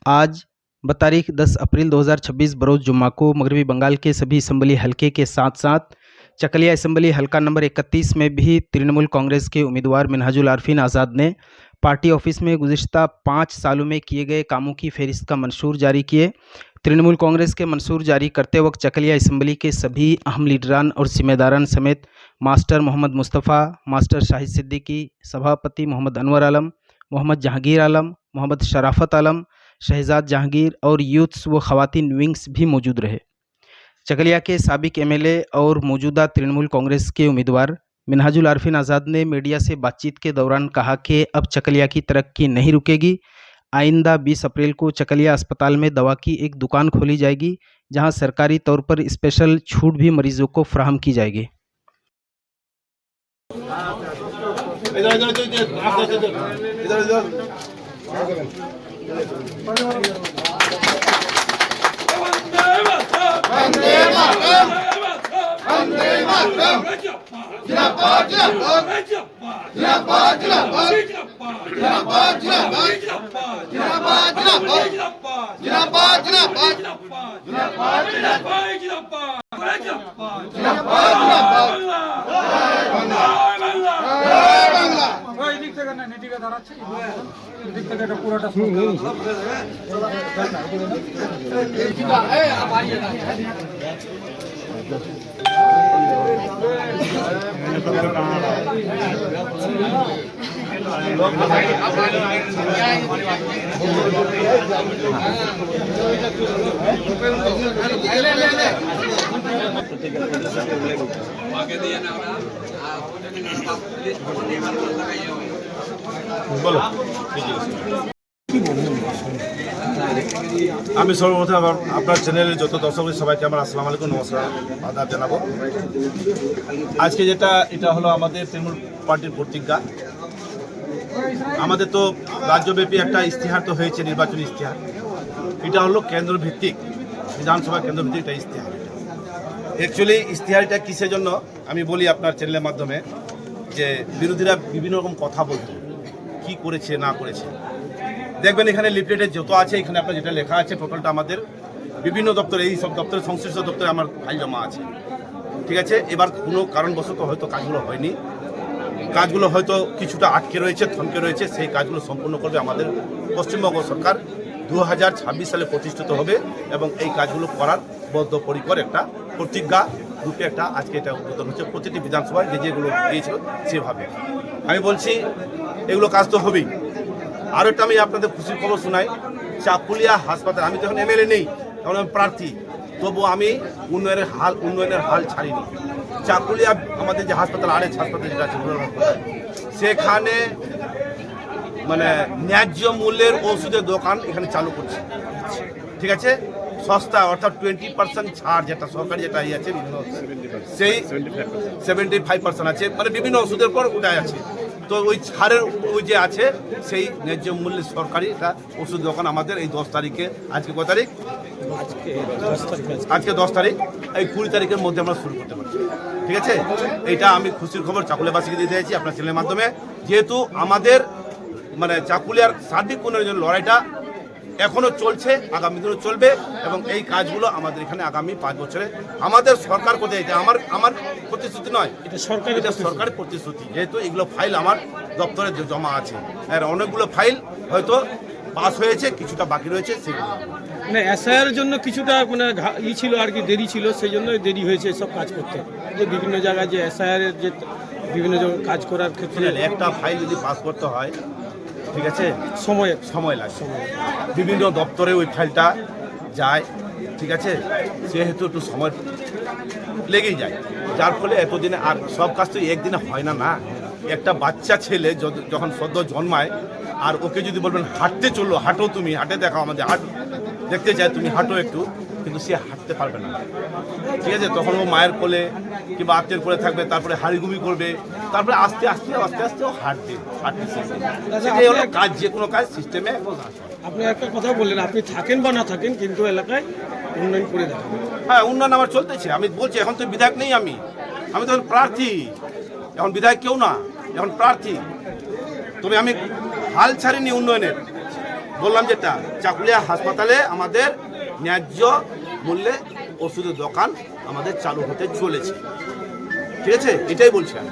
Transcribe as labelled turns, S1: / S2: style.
S1: आज बतारीख 10 अप्रैल 2026 बरोज़ जुम्मा को मगरबी बंगाल के सभी असम्बली हलके के साथ साथ चकलिया असम्बली हलका नंबर 31 में भी तृणमूल कांग्रेस के उम्मीदवार मिनहाजुल आरफीन आज़ाद ने पार्टी ऑफिस में गुज़िश्ता 5 सालों में किए गए कामों की फहरिस्त का मंशूर जारी किए। तृणमूल कांग्रेस के मंशूर जारी करते वक्त चकलिया असम्बली के सभी अहम लीडरान और जिम्मेदारान समेत मास्टर मोहम्मद मुस्तफ़ा, मास्टर शाहिद सिद्दीकी, सभापति मोहम्मद अनवर आलम, मोहम्मद जहांगीर आलम, मोहम्मद शराफत आलम, शहजाद जहांगीर और यूथ्स व ख़वातीन विंग्स भी मौजूद रहे। चकलिया के साबिक एमएलए और मौजूदा तृणमूल कांग्रेस के उम्मीदवार मिनहाजुल आरफीन आज़ाद ने मीडिया से बातचीत के दौरान कहा कि अब चकलिया की तरक्की नहीं रुकेगी। आइंदा 20 अप्रैल को चकलिया अस्पताल में दवा की एक दुकान खोली जाएगी, जहां सरकारी तौर पर स्पेशल छूट भी मरीजों को फराहम की जाएगी।
S2: আমি সর্বপ্রথম আপনার চ্যানেলের যত দর্শক সবাইকে আমার আসসালামু আলাইকুম, নমস্কার, আদাব জানাবো। আজকে এটা হলো আমাদের তৃণমূল পার্টির প্রতিজ্ঞা। আমাদের তো রাজ্যব্যাপী একটা ইশতেহার তো হয়েছে, নির্বাচনী ইশতেহার। এটা হলো কেন্দ্রভিত্তিক, বিধানসভা কেন্দ্রভিত্তিক একটা ইশতেহার। অ্যাকচুয়ালি ইশতেহারটা কিসের জন্য আমি বলি আপনার চ্যানেলের মাধ্যমে, যে বিরোধীরা বিভিন্ন রকম কথা বলতো কি করেছে না করেছে। দেখবেন এখানে লিফলেটে যত আছে, এখানে আপনার যেটা লেখা আছে টোটালটা আমাদের বিভিন্ন দপ্তরে, এই সব দপ্তরে, সংশ্লিষ্ট দপ্তরে আমার ফাইল জমা আছে। ঠিক আছে, এবার কোনো কারণবশত হয়তো কাজগুলো হয়নি, কাজগুলো হয়তো কিছুটা আটকে রয়েছে, থমকে রয়েছে। সেই কাজগুলো সম্পূর্ণ করবে আমাদের পশ্চিমবঙ্গ সরকার। 2026 সালে প্রতিষ্ঠিত হবে এবং এই কাজগুলো করার বদ্ধপরিকর একটা প্রতিজ্ঞা রূপে একটা আজকে এটা উদ্বোধন হচ্ছে। প্রতিটি বিধানসভায় যেগুলো দিয়েছিল সেভাবে আমি বলছি এগুলো কাজ তো হবেই। আরও একটা আমি আপনাদের খুশির খবর শোনাই, চাকুলিয়া হাসপাতাল, আমি তো এখন এমএলএ নেই, এখন আমি প্রার্থী, তবু আমি উন্নয়নের হাল ছাড়িনি। চাকুলিয়া আমাদের যে হাসপাতাল, আরএচ হাসপাতাল যেটা আছে, সেখানে মানে ন্যায্য মূল্যের ওষুধের দোকান এখানে চালু করছে। ঠিক আছে, সস্তা, অর্থাৎ 20% ছাড়, যেটা সরকারি যেটা আছে সেই 75% আছে, মানে বিভিন্ন ওষুধের পর ওটাই আছে। তো ওই ছাড়ের ওই যে আছে সেই ন্যায্য মূল্যে সরকারি একটা ওষুধ দোকান আমাদের এই 10 তারিখে, আজকে কত তারিখ? আজকে 10 তারিখ, এই 20 তারিখের মধ্যে আমরা শুরু করতে পারছি। ঠিক আছে, এইটা আমি খুশির খবর চাকুলিয়াবাসীকে দিতে চাইছি আপনার চ্যানেলের মাধ্যমে। যেহেতু আমাদের মানে চাকুলিয়ার সার্বিক উন্নয়নের লড়াইটা এখনও চলছে, আগামী দিনও চলবে এবং এই কাজগুলো আমাদের এখানে আগামী 5 বছরে আমাদের সরকার কোথায়, এটা আমার প্রতিশ্রুতি নয়, এটা সরকারের প্রতিশ্রুতি। যেহেতু এগুলো ফাইল আমার দপ্তরে জমা আছে, আর অনেকগুলো ফাইল হয়তো পাস হয়েছে, কিছুটা বাকি রয়েছে, সেগুলো
S3: মানে এসআইআর জন্য কিছুটা মানে ছিল আর কি, দেরি ছিল, সেই জন্য দেরি হয়েছে সব কাজ করতে। যে বিভিন্ন জায়গায় যে এসআইআর এর যে বিভিন্ন কাজ করার ক্ষেত্রে
S2: একটা ফাইল যদি পাস করতে হয়, ঠিক আছে, সময় লাগে, বিভিন্ন দপ্তরে ওই ফাইলটা যায়। ঠিক আছে, সেহেতু একটু সময় লেগেই যায়, যার ফলে এতদিনে আর সব কাজ তো একদিনে হয় না। না, একটা বাচ্চা ছেলে যখন সদ্য জন্মায়, আর ওকে যদি বলবেন হাঁটতে চললো, হাঁটো, তুমি হাঁটে দেখাও, আমাদের হাঁট দেখতে চাই, তুমি হাঁটো একটু, কিন্তু সে হাঁটতে পারবে না। ঠিক আছে, তখন ও মায়ের কোলে কিংবা আত্মীয়ের কোলে থাকবে, তারপরে হাড়িগুমি করবে, তারপরে আস্তে আস্তে ও হাঁটবে। সেটাই হলো কাজ, যে কোনো কাজ সিস্টেমে।
S3: আপনি একটা কথা বললেন, আপনি থাকেন বা না থাকেন কিন্তু এলাকায় উন্নয়ন করে দেখাবেন।
S2: হ্যাঁ, উন্নয়ন আমার চলতেছে। আমি বলছি এখন তো বিধায়ক নেই, আমি তো প্রার্থী, এখন বিধায়ক কেউ না, এখন প্রার্থী। তবে আমি হাল ছাড়িনি উন্নয়নের, বললাম যেটা চাকুলিয়া হাসপাতালে আমাদের ন্যায্য মূল্যে ওষুধের দোকান আমাদের চালু হতে চলেছে, ঠিক আছে, এটাই বলছি আমি।